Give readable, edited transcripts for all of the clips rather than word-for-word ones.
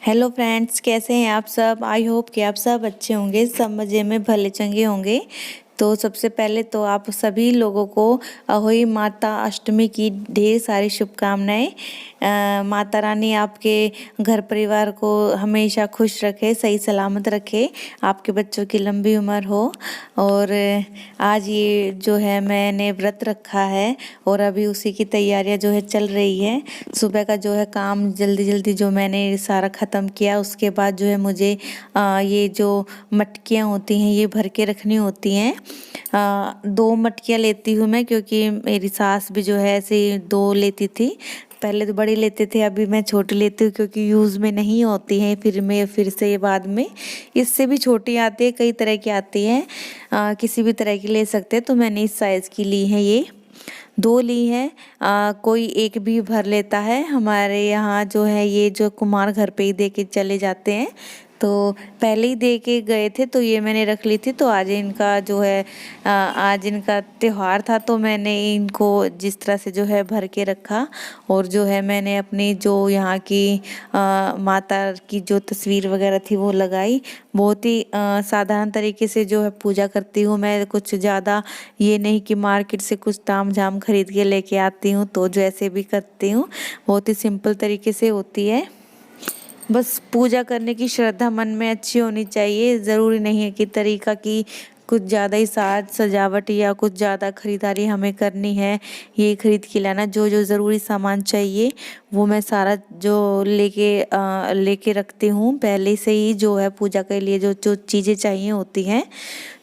Hello friends, कैसे हैं आप सब। आई होप कि आप सब अच्छे होंगे, सब मज़े में भले चंगे होंगे। तो सबसे पहले तो आप सभी लोगों को अहोई माता अष्टमी की ढेर सारी शुभकामनाएं। माता रानी आपके घर परिवार को हमेशा खुश रखे, सही सलामत रखे, आपके बच्चों की लंबी उम्र हो। और आज ये जो है मैंने व्रत रखा है और अभी उसी की तैयारियां जो है चल रही है। सुबह का जो है काम जल्दी जल्दी जो मैंने सारा ख़त्म किया, उसके बाद जो है मुझे ये जो मटकियाँ होती हैं ये भर के रखनी होती हैं। 2 मटकियाँ लेती हूँ मैं, क्योंकि मेरी सास भी जो है ऐसे 2 लेती थी। पहले तो बड़ी लेते थे, अभी मैं छोटी लेती हूँ क्योंकि यूज़ में नहीं होती हैं। फिर से ये बाद में इससे भी छोटी आती है, कई तरह की आती हैं। किसी भी तरह की ले सकते हैं, तो मैंने इस साइज़ की ली है, ये 2 ली हैं। कोई एक भी भर लेता है। हमारे यहाँ जो है ये जो कुमार घर पे ही दे के चले जाते हैं, तो पहले ही दे के गए थे, तो ये मैंने रख ली थी। तो आज इनका जो है आज इनका त्योहार था, तो मैंने इनको जिस तरह से जो है भर के रखा। और जो है मैंने अपनी जो यहाँ की माता की जो तस्वीर वगैरह थी वो लगाई। बहुत ही साधारण तरीके से जो है पूजा करती हूँ मैं। कुछ ज़्यादा ये नहीं कि मार्केट से कुछ ताम झाम खरीद के लेके आती हूँ, तो जैसे भी करती हूँ बहुत ही सिंपल तरीके से होती है। बस पूजा करने की श्रद्धा मन में अच्छी होनी चाहिए। ज़रूरी नहीं है कि तरीका की कुछ ज़्यादा ही साज सजावट या कुछ ज़्यादा खरीदारी हमें करनी है, ये खरीद के लाना। जो जो ज़रूरी सामान चाहिए वो मैं सारा जो लेके रखती हूँ पहले से ही। जो है पूजा के लिए जो जो चीज़ें चाहिए होती हैं,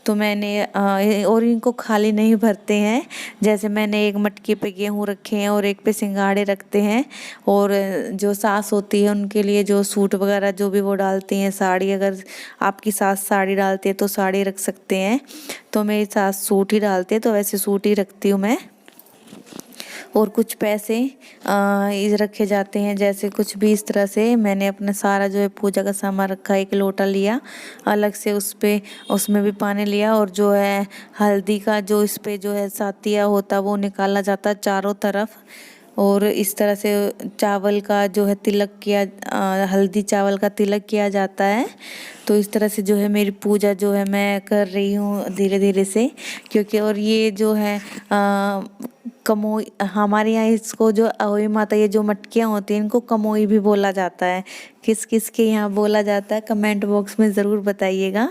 तो मैंने और इनको खाली नहीं भरते हैं। जैसे मैंने एक मटकी पे गेहूँ रखे हैं और एक पे सिंगाड़े रखते हैं। और जो सास होती है उनके लिए जो सूट वगैरह जो भी वो डालती हैं, साड़ी, अगर आपकी सास साड़ी डालती है तो साड़ी रख सकते हैं। तो मेरी सास सूट ही डालती है, तो वैसे सूट ही रखती हूँ मैं। और कुछ पैसे इस रखे जाते हैं, जैसे कुछ भी इस तरह से। मैंने अपना सारा जो है पूजा का सामान रखा, एक लोटा लिया अलग से, उसमें भी पानी लिया। और जो है हल्दी का जो इस पे जो है सातिया होता वो निकाला जाता चारों तरफ। और इस तरह से चावल का जो है तिलक किया, हल्दी चावल का तिलक किया जाता है। तो इस तरह से जो है मेरी पूजा जो है मैं कर रही हूँ धीरे धीरे से। क्योंकि और ये जो है कमोई, हमारे यहाँ इसको जो अहोई माता, ये जो मटकियाँ होती हैं इनको कमोई भी बोला जाता है। किस किस के यहाँ बोला जाता है कमेंट बॉक्स में ज़रूर बताइएगा।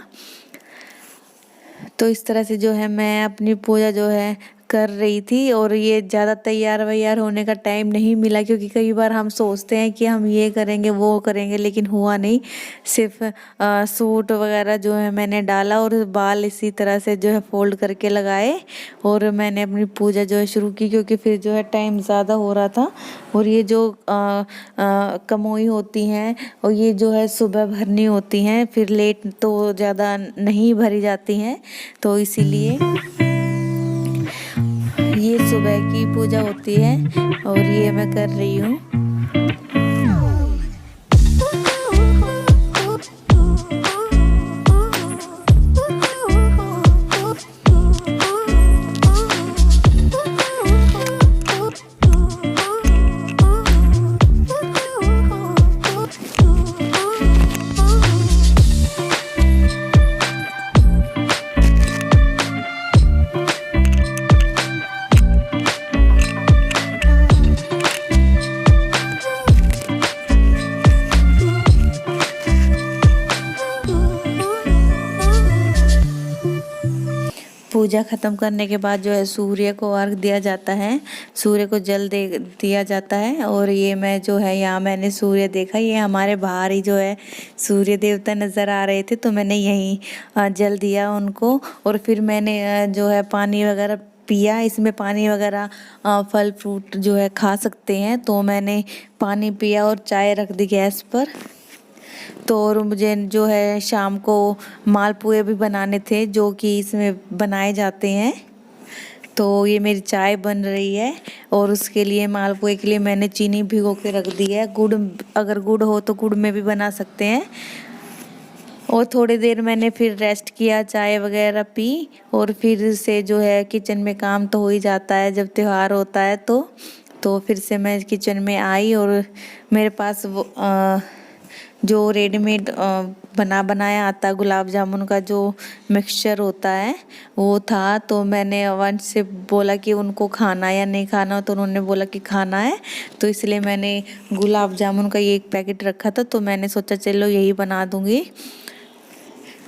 तो इस तरह से जो है मैं अपनी पूजा जो है कर रही थी। और ये ज़्यादा तैयार वैयार होने का टाइम नहीं मिला, क्योंकि कई बार हम सोचते हैं कि हम ये करेंगे वो करेंगे, लेकिन हुआ नहीं। सिर्फ सूट वगैरह जो है मैंने डाला और बाल इसी तरह से जो है फोल्ड करके लगाए। और मैंने अपनी पूजा जो है शुरू की, क्योंकि फिर जो है टाइम ज़्यादा हो रहा था। और ये जो कमोई होती हैं और ये जो है सुबह भरनी होती हैं, फिर लेट तो ज़्यादा नहीं भरी जाती हैं, तो इसीलिए ये सुबह की पूजा होती है और ये मैं कर रही हूँ। पूजा खत्म करने के बाद जो है सूर्य को अर्घ दिया जाता है, सूर्य को जल दे दिया जाता है। और ये मैं जो है यहाँ मैंने सूर्य देखा, ये हमारे बाहर ही जो है सूर्य देवता नज़र आ रहे थे, तो मैंने यहीं जल दिया उनको। और फिर मैंने जो है पानी वगैरह पिया। इसमें पानी वगैरह फल फ्रूट जो है खा सकते हैं, तो मैंने पानी पिया और चाय रख दी गैस पर। तो और मुझे जो है शाम को मालपुए भी बनाने थे, जो कि इसमें बनाए जाते हैं। तो ये मेरी चाय बन रही है और उसके लिए मालपुए के लिए मैंने चीनी भिगो के रख दी है। गुड़, अगर गुड़ हो तो गुड़ में भी बना सकते हैं। और थोड़ी देर मैंने फिर रेस्ट किया, चाय वगैरह पी। और फिर से जो है किचन में काम तो हो ही जाता है जब त्योहार होता है। तो फिर से मैं किचन में आई और मेरे पास वो जो रेडीमेड बनाया आता है गुलाब जामुन का जो मिक्सचर होता है वो था। तो मैंने वंश से बोला कि उनको खाना या नहीं खाना, तो उन्होंने बोला कि खाना है, तो इसलिए मैंने गुलाब जामुन का ये एक पैकेट रखा था, तो मैंने सोचा चलो यही बना दूँगी।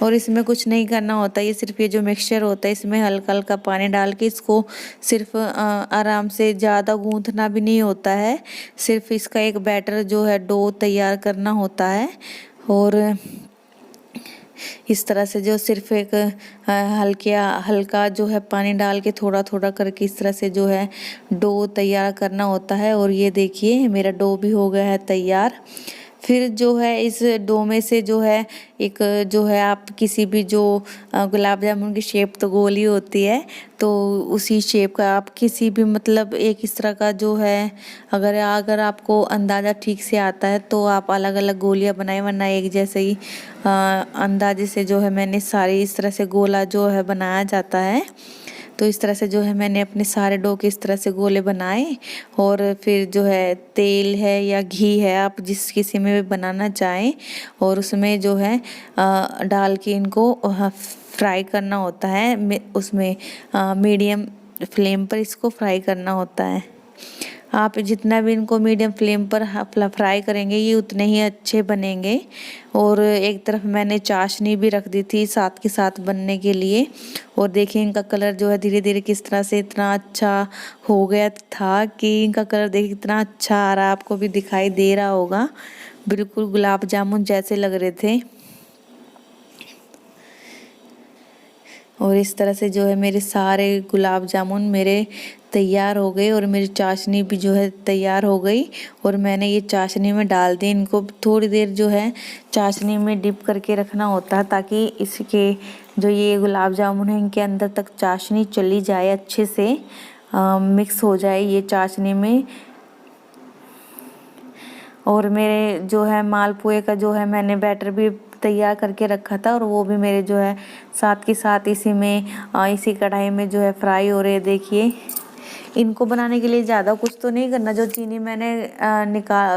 और इसमें कुछ नहीं करना होता, ये सिर्फ ये जो मिक्सचर होता है इसमें हल्का हल्का पानी डाल के इसको सिर्फ आराम से, ज़्यादा गूंथना भी नहीं होता है, सिर्फ इसका एक बैटर जो है डो तैयार करना होता है। और इस तरह से जो सिर्फ एक हल्का जो है पानी डाल के थोड़ा थोड़ा करके इस तरह से जो है डो तैयार करना होता है। और ये देखिए मेरा डो भी हो गया है तैयार। फिर जो है इस डो में से जो है एक जो है आप किसी भी जो गुलाब जामुन की शेप तो गोल ही होती है, तो उसी शेप का आप किसी भी मतलब एक इस तरह का जो है, अगर आपको अंदाज़ा ठीक से आता है तो आप अलग अलग गोलियां बनाए, वरना एक जैसे ही अंदाजे से जो है मैंने सारी इस तरह से गोला जो है बनाया जाता है। तो इस तरह से जो है मैंने अपने सारे डो के इस तरह से गोले बनाए। और फिर जो है तेल है या घी है, आप जिस किसी में भी बनाना चाहें, और उसमें जो है डाल के इनको फ्राई करना होता है। उसमें मीडियम फ्लेम पर इसको फ्राई करना होता है। आप जितना भी इनको मीडियम फ्लेम पर फ्राई करेंगे ये उतने ही अच्छे बनेंगे। और एक तरफ मैंने चाशनी भी रख दी थी साथ के साथ बनने के लिए। और देखिए इनका कलर जो है धीरे धीरे किस तरह से इतना अच्छा हो गया था कि इनका कलर देखिए कितना अच्छा आ रहा है, आपको भी दिखाई दे रहा होगा, बिल्कुल गुलाब जामुन जैसे लग रहे थे। और इस तरह से जो है मेरे सारे गुलाब जामुन मेरे तैयार हो गए और मेरी चाशनी भी जो है तैयार हो गई। और मैंने ये चाशनी में डाल दी, इनको थोड़ी देर जो है चाशनी में डिप करके रखना होता है, ताकि इसके जो ये गुलाब जामुन है इनके अंदर तक चाशनी चली जाए, अच्छे से मिक्स हो जाए ये चाशनी में। और मेरे जो है मालपुए का जो है मैंने बैटर भी तैयार करके रखा था, और वो भी मेरे जो है साथ के साथ इसी कढ़ाई में जो है फ्राई हो रहे हैं। देखिए इनको बनाने के लिए ज़्यादा कुछ तो नहीं करना। जो चीनी मैंने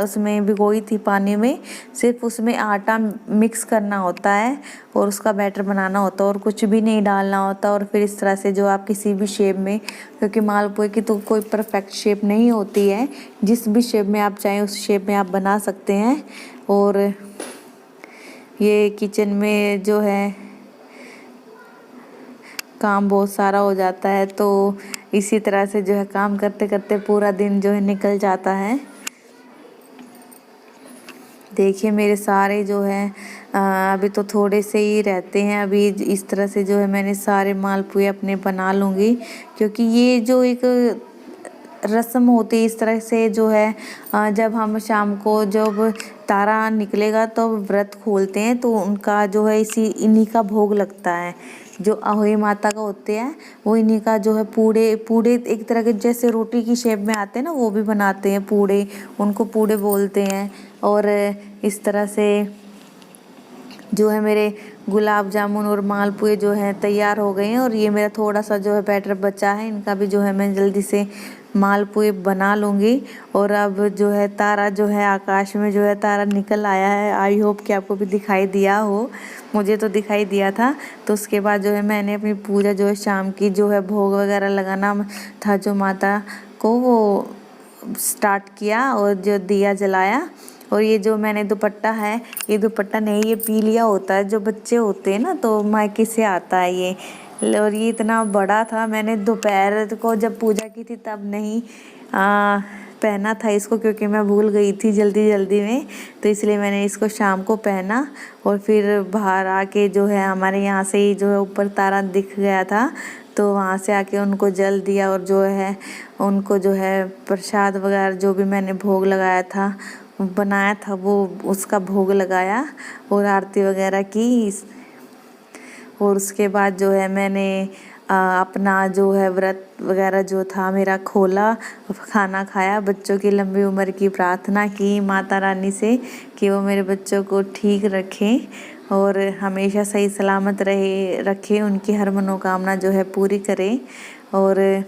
उसमें भिगोई थी पानी में, सिर्फ उसमें आटा मिक्स करना होता है और उसका बैटर बनाना होता है, और कुछ भी नहीं डालना होता। और फिर इस तरह से जो आप किसी भी शेप में, क्योंकि मालपुए की तो कोई परफेक्ट शेप नहीं होती है, जिस भी शेप में आप चाहें उस शेप में आप बना सकते हैं। और ये किचन में जो है काम बहुत सारा हो जाता है, तो इसी तरह से जो है काम करते करते पूरा दिन जो है निकल जाता है। देखिए मेरे सारे जो है अभी तो थोड़े से ही रहते हैं। अभी इस तरह से जो है मैंने सारे मालपुए अपने बना लूँगी, क्योंकि ये जो एक रस्म होती है इस तरह से जो है जब हम शाम को जब तारा निकलेगा तो व्रत खोलते हैं, तो उनका जो है इन्हीं का भोग लगता है। जो अहोई माता का होते हैं वो इन्हीं का जो है पूड़े एक तरह के जैसे रोटी की शेप में आते हैं ना, वो भी बनाते हैं पूड़े, उनको पूड़े बोलते हैं। और इस तरह से जो है मेरे गुलाब जामुन और मालपुए जो है तैयार हो गए हैं। और ये मेरा थोड़ा सा जो है बैटर बचा है, इनका भी जो है मैं जल्दी से मालपुए बना लूँगी। और अब जो है तारा जो है आकाश में जो है तारा निकल आया है। आई होप कि आपको भी दिखाई दिया हो, मुझे तो दिखाई दिया था। तो उसके बाद जो है मैंने अपनी पूजा जो है शाम की जो है भोग वगैरह लगाना था जो माता को, वो स्टार्ट किया और जो दिया जलाया। और ये जो मैंने दुपट्टा है, ये दुपट्टा नहीं, ये पीलिया होता है, जो बच्चे होते हैं ना तो मायके से आता है ये। और ये इतना बड़ा था, मैंने दोपहर को जब पूजा की थी तब नहीं पहना था इसको, क्योंकि मैं भूल गई थी जल्दी में, तो इसलिए मैंने इसको शाम को पहना। और फिर बाहर आके जो है हमारे यहाँ से ही जो है ऊपर तारा दिख गया था, तो वहाँ से आके उनको जल दिया। और जो है उनको जो है प्रसाद वगैरह जो भी मैंने भोग लगाया था बनाया था वो उसका भोग लगाया और आरती वगैरह की। और उसके बाद जो है मैंने अपना जो है व्रत वगैरह जो था मेरा खोला, खाना खाया, बच्चों की लंबी उम्र की प्रार्थना की माता रानी से कि वो मेरे बच्चों को ठीक रखें और हमेशा सही सलामत रखे, उनकी हर मनोकामना जो है पूरी करें। और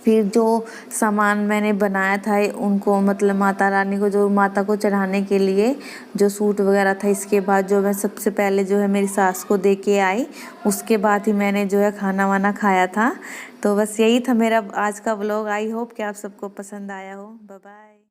फिर जो सामान मैंने बनाया था उनको मतलब माता रानी को, जो माता को चढ़ाने के लिए जो सूट वगैरह था, इसके बाद जो मैं सबसे पहले जो है मेरी सास को दे के आई, उसके बाद ही मैंने जो है खाना वाना खाया था। तो बस यही था मेरा आज का व्लॉग। आई होप कि आप सबको पसंद आया हो। Bye bye.